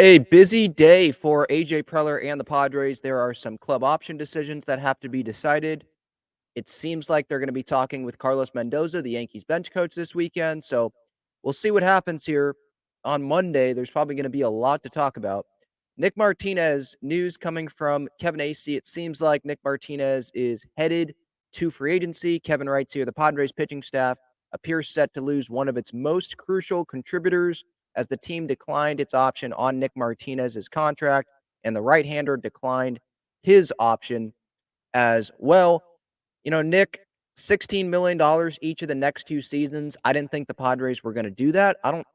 A busy day for AJ Preller and the Padres. There are some club option decisions that have to be decided. It seems like they're going to be talking with Carlos Mendoza, the Yankees bench coach, this weekend. So we'll see what happens here on Monday. There's probably going to be a lot to talk about. Nick Martinez, news coming from Kevin Acee. It seems like Nick Martinez is headed to free agency. Kevin writes here, the Padres pitching staff appears set to lose one of its most crucial contributors as the team declined its option on Nick Martinez's contract, and the right-hander declined his option as well. Nick, $16 million each of the next two seasons. I didn't think the Padres were going to do that. I don't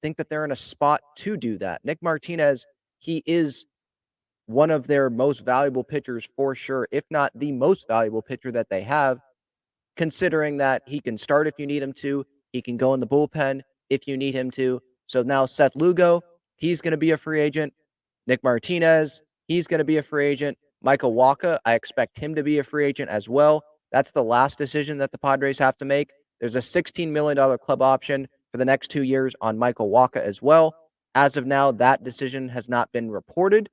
think that they're in a spot to do that. Nick Martinez, he is one of their most valuable pitchers for sure, if not the most valuable pitcher that they have, considering that he can start if you need him to. He can go in the bullpen if you need him to. So now Seth Lugo, he's going to be a free agent. Nick Martinez, he's going to be a free agent. Michael Wacha, I expect him to be a free agent as well. That's the last decision that the Padres have to make. There's a $16 million club option for the next 2 years on Michael Wacha as well. As of now, that decision has not been reported.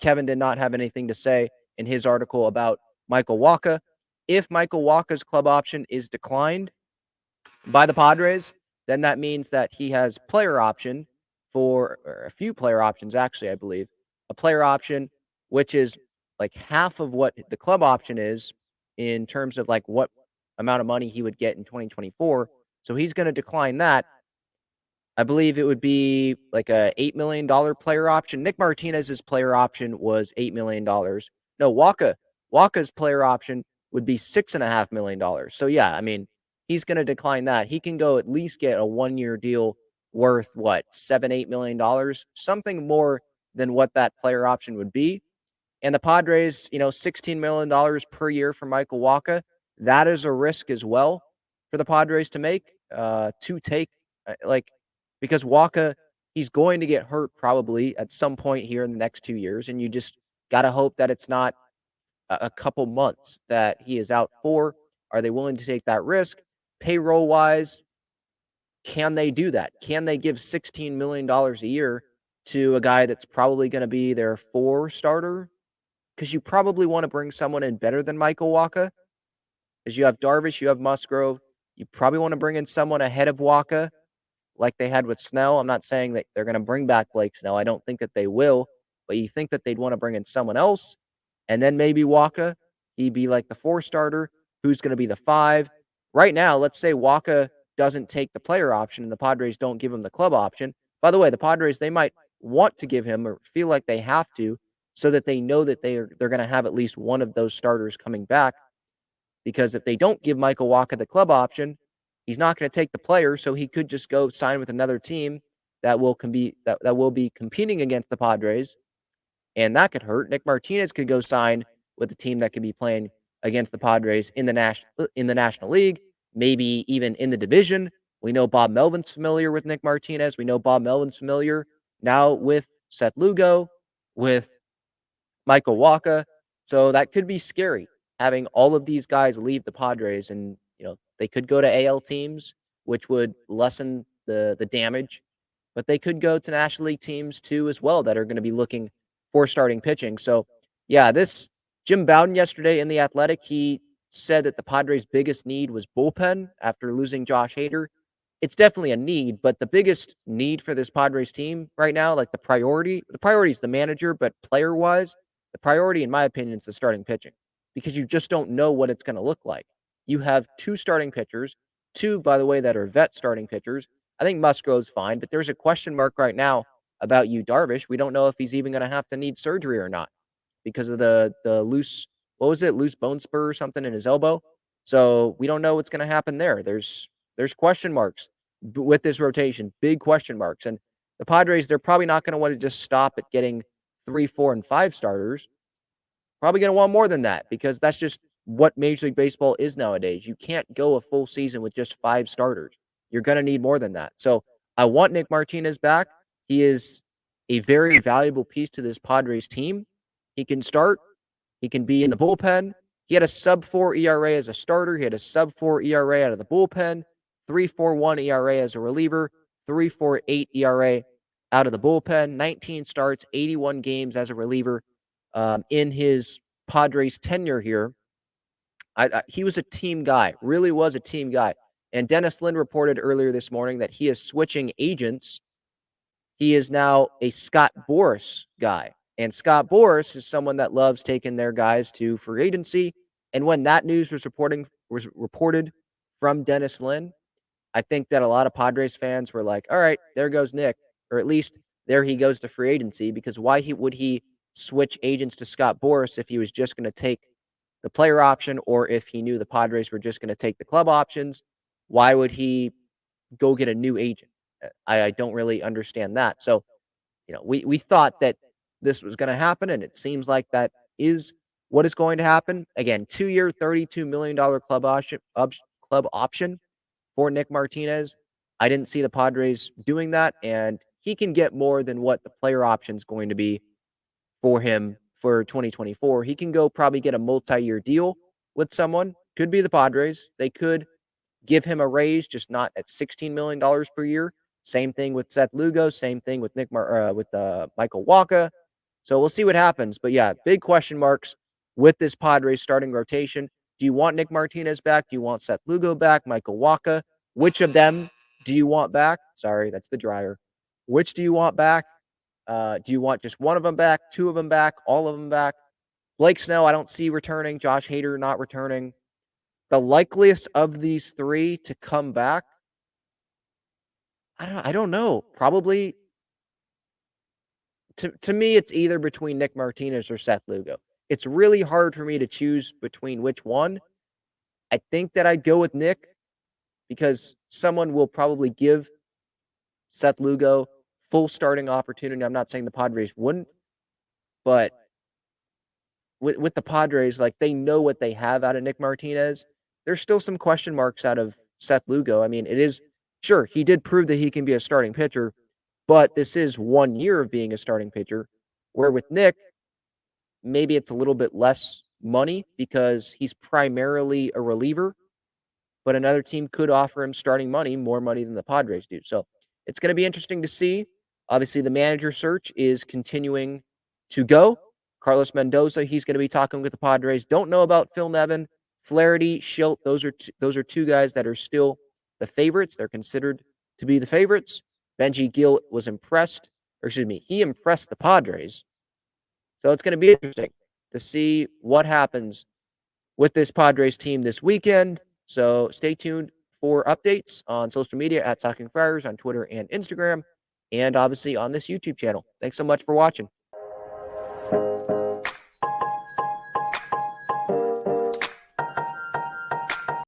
Kevin did not have anything to say in his article about Michael Wacha. If Michael Wacha's club option is declined by the Padres, then that means that he has player option for a few player options, actually, I believe. A player option, which is like half of what the club option is in terms of like what amount of money he would get in 2024. So he's going to decline that. I believe it would be like a $8 million player option. Nick Martinez's player option was $8 million. No, Wacha's player option would be $6.5 million. So yeah, I mean, he's going to decline that. He can go at least get a 1-year deal worth what, $7-8 million, something more than what that player option would be. And the Padres, $16 million per year for Michael Wacha. That is a risk as well for the Padres to make, to take, because Wacha, he's going to get hurt probably at some point here in the next 2 years. And you just got to hope that it's not a couple months that he is out for. Are they willing to take that risk? Payroll wise, can they do that? Can they give $16 million a year to a guy that's probably going to be their 4 starter? Because you probably want to bring someone in better than Michael Wacha. Because you have Darvish, you have Musgrove. You probably want to bring in someone ahead of Wacha, like they had with Snell. I'm not saying that they're going to bring back Blake Snell. I don't think that they will. But you think that they'd want to bring in someone else. And then maybe Wacha, he'd be like the 4 starter. Who's going to be the 5? Right now, let's say Wacha doesn't take the player option and the Padres don't give him the club option. By the way, the Padres, they might want to give him or feel like they have to so that they know that they're going to have at least one of those starters coming back. Because if they don't give Michael Wacha the club option, he's not going to take the player, so he could just go sign with another team that will be competing against the Padres, and that could hurt. Nick Martinez could go sign with a team that could be playing against the Padres in the National League, maybe even in the division. We know Bob Melvin's familiar with Nick Martinez. We know Bob Melvin's familiar now with Seth Lugo, with Michael Wacha. So that could be scary, having all of these guys leave the Padres, and they could go to AL teams, which would lessen the damage, but they could go to National League teams too as well that are going to be looking for starting pitching. So yeah, this Jim Bowden yesterday in The Athletic, he said that the Padres' biggest need was bullpen after losing Josh Hader. It's definitely a need, but the biggest need for this Padres team right now, like the priority is the manager, but player-wise, the priority, in my opinion, is the starting pitching, because you just don't know what it's going to look like. You have 2 starting pitchers, 2, by the way, that are vet starting pitchers. I think Musgrove's fine, but there's a question mark right now about Yu Darvish. We don't know if he's even going to have to need surgery or not because of the loose, loose bone spur or something in his elbow. So we don't know what's going to happen there. There's question marks with this rotation, big question marks. And the Padres, they're probably not going to want to just stop at getting 3, 4, and 5 starters. Probably going to want more than that, because that's just what Major League Baseball is nowadays. You can't go a full season with just 5 starters. You're going to need more than that. So I want Nick Martinez back. He is a very valuable piece to this Padres team. He can start. He can be in the bullpen. He had a sub-4 ERA as a starter. He had a sub-4 ERA out of the bullpen, 3.41 ERA as a reliever, 3.48 ERA out of the bullpen, 19 starts, 81 games as a reliever in his Padres tenure here. He was a team guy, really was a team guy. And Dennis Lin reported earlier this morning that he is switching agents. He is now a Scott Boras guy. And Scott Boras is someone that loves taking their guys to free agency. And when that news was reported from Dennis Lin, I think that a lot of Padres fans were like, all right, there goes Nick, or at least there he goes to free agency, because would he switch agents to Scott Boras if he was just going to take the player option, or if he knew the Padres were just going to take the club options? Why would he go get a new agent? I don't really understand that. So, we thought that this was going to happen, and it seems like that is what is going to happen. Again, 2-year, $32 million club option for Nick Martinez. I didn't see the Padres doing that, and he can get more than what the player option is going to be for him for 2024. He can go probably get a multi-year deal with someone. Could be the Padres. They could give him a raise, just not at $16 million per year. Same thing with Seth Lugo. Same thing with Michael Wacha. So we'll see what happens. But yeah, big question marks with this Padres starting rotation. Do you want Nick Martinez back? Do you want Seth Lugo back? Michael Wacha? Which of them do you want back? Sorry, that's the dryer. Which do you want back? Do you want just one of them back, two of them back, all of them back? Blake Snell, I don't see returning. Josh Hader not returning. The likeliest of these three to come back, I don't know. Probably to me, it's either between Nick Martinez or Seth Lugo. It's really hard for me to choose between which one. I think that I'd go with Nick, because someone will probably give Seth Lugo full starting opportunity. I'm not saying the Padres wouldn't, but with the Padres, like, they know what they have out of Nick Martinez. There's still some question marks out of Seth Lugo. I mean, it is sure he did prove that he can be a starting pitcher, but this is 1 year of being a starting pitcher. Where with Nick, maybe it's a little bit less money because he's primarily a reliever, but another team could offer him starting money, more money than the Padres do. So it's going to be interesting to see. Obviously, the manager search is continuing to go. Carlos Mendoza, he's going to be talking with the Padres. Don't know about Phil Nevin, Flaherty, Schilt. Those are two guys that are still the favorites. They're considered to be the favorites. Benji Gil was impressed, or excuse me, he impressed the Padres. So it's going to be interesting to see what happens with this Padres team this weekend. So stay tuned for updates on social media at Talking Friars on Twitter and Instagram, and obviously on this YouTube channel. Thanks so much for watching.